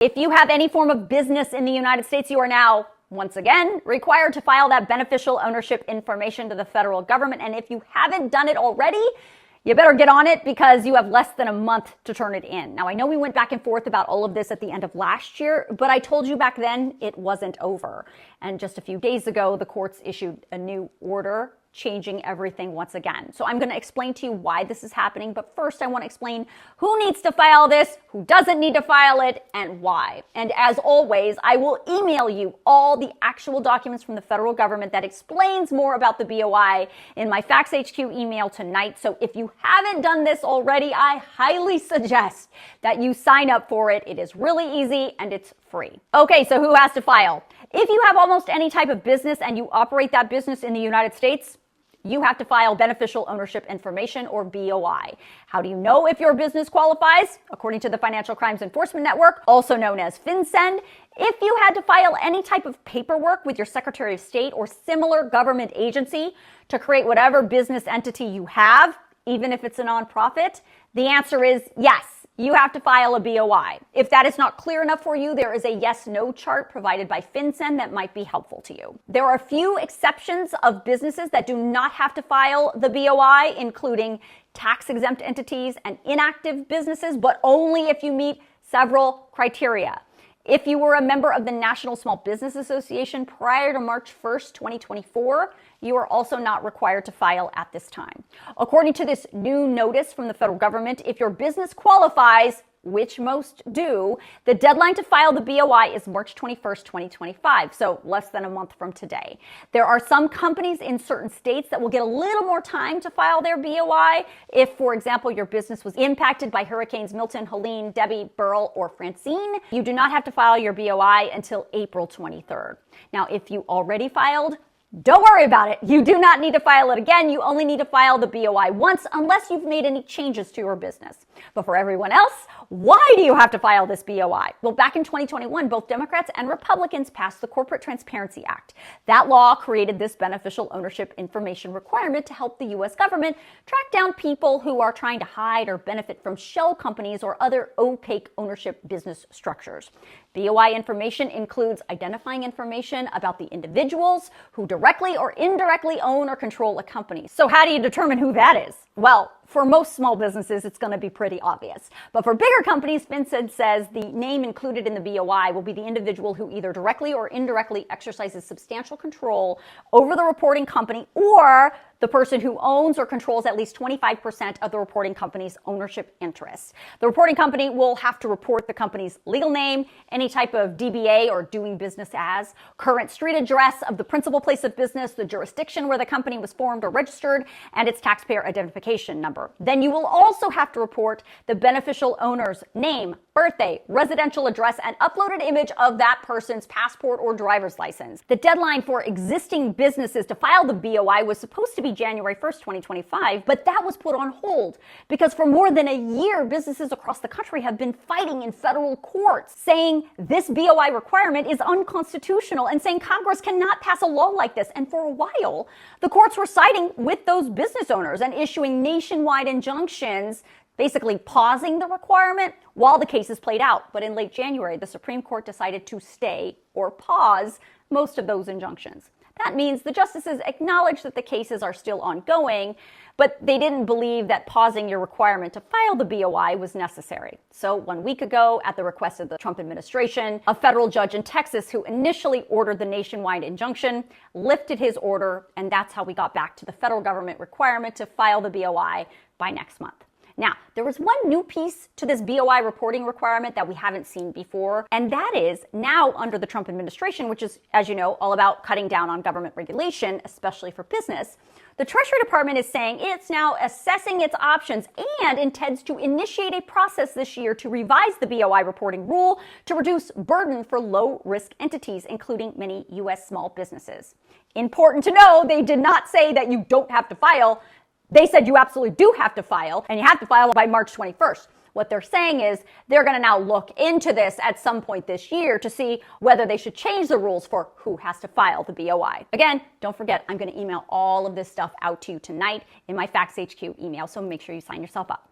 If you have any form of business in the United States, you are now, once again, required to file that beneficial ownership information to the federal government. And if you haven't done it already, you better get on it because you have less than a month to turn it in. Now, I know we went back and forth about all of this at the end of last year, but I told you back then it wasn't over. And just a few days ago, the courts issued a new order changing everything once again. So I'm going to explain to you why this is happening. But first, I want to explain who needs to file this, who doesn't need to file it, and why. And as always, I will email you all the actual documents from the federal government that explains more about the BOI in my Fax HQ email tonight. So if you haven't done this already, I highly suggest that you sign up for it. It is really easy and it's free. Okay, so who has to file? If you have almost any type of business and you operate that business in the United States, you have to file beneficial ownership information, or BOI. How do you know if your business qualifies? According to the Financial Crimes Enforcement Network, also known as FinCEN, if you had to file any type of paperwork with your Secretary of State or similar government agency to create whatever business entity you have, even if it's a nonprofit, the answer is yes. You have to file a BOI. If that is not clear enough for you, there is a yes-no chart provided by FinCEN that might be helpful to you. There are a few exceptions of businesses that do not have to file the BOI, including tax-exempt entities and inactive businesses, but only if you meet several criteria. If you were a member of the National Small Business Association prior to March 1st, 2024, you are also not required to file at this time. According to this new notice from the federal government, if your business qualifies, which most do, the deadline to file the BOI is March 21st, 2025, so less than a month from today. There are some companies in certain states that will get a little more time to file their BOI. If, for example, your business was impacted by Hurricanes Milton, Helene, Debbie, Beryl, or Francine, you do not have to file your BOI until April 23rd. Now, if you already filed, don't worry about it. You do not need to file it again. You only need to file the BOI once unless you've made any changes to your business. But for everyone else, why do you have to file this BOI? Well, back in 2021, both Democrats and Republicans passed the Corporate Transparency Act. That law created this beneficial ownership information requirement to help the U.S. government track down people who are trying to hide or benefit from shell companies or other opaque ownership business structures. BOI information includes identifying information about the individuals who directly or indirectly own or control a company. So how do you determine who that is? Well, for most small businesses, it's going to be pretty obvious. But for bigger companies, FinCEN says the name included in the BOI will be the individual who either directly or indirectly exercises substantial control over the reporting company, or the person who owns or controls at least 25% of the reporting company's ownership interests. The reporting company will have to report the company's legal name, any type of DBA or doing business as, current street address of the principal place of business, the jurisdiction where the company was formed or registered, and its taxpayer identification number. Then you will also have to report the beneficial owner's name, birthday, residential address, and uploaded image of that person's passport or driver's license. The deadline for existing businesses to file the BOI was supposed to be January 1st, 2025, but that was put on hold because for more than a year, businesses across the country have been fighting in federal courts, saying this BOI requirement is unconstitutional and saying Congress cannot pass a law like this. And for a while, the courts were siding with those business owners and issuing nationwide injunctions, basically pausing the requirement while the cases played out. But in late January, the Supreme Court decided to stay or pause most of those injunctions. That means the justices acknowledged that the cases are still ongoing, but they didn't believe that pausing your requirement to file the BOI was necessary. So 1 week ago, at the request of the Trump administration, a federal judge in Texas who initially ordered the nationwide injunction lifted his order, and that's how we got back to the federal government requirement to file the BOI by next month. Now, there was one new piece to this BOI reporting requirement that we haven't seen before, and that is now under the Trump administration, which is, as you know, all about cutting down on government regulation, especially for business. The Treasury Department is saying it's now assessing its options and intends to initiate a process this year to revise the BOI reporting rule to reduce burden for low-risk entities, including many U.S. small businesses. Important to know, they did not say that you don't have to file. They said you absolutely do have to file, and you have to file by March 21st. What they're saying is they're going to now look into this at some point this year to see whether they should change the rules for who has to file the BOI. Again, don't forget, I'm going to email all of this stuff out to you tonight in my Fax HQ email, so make sure you sign yourself up.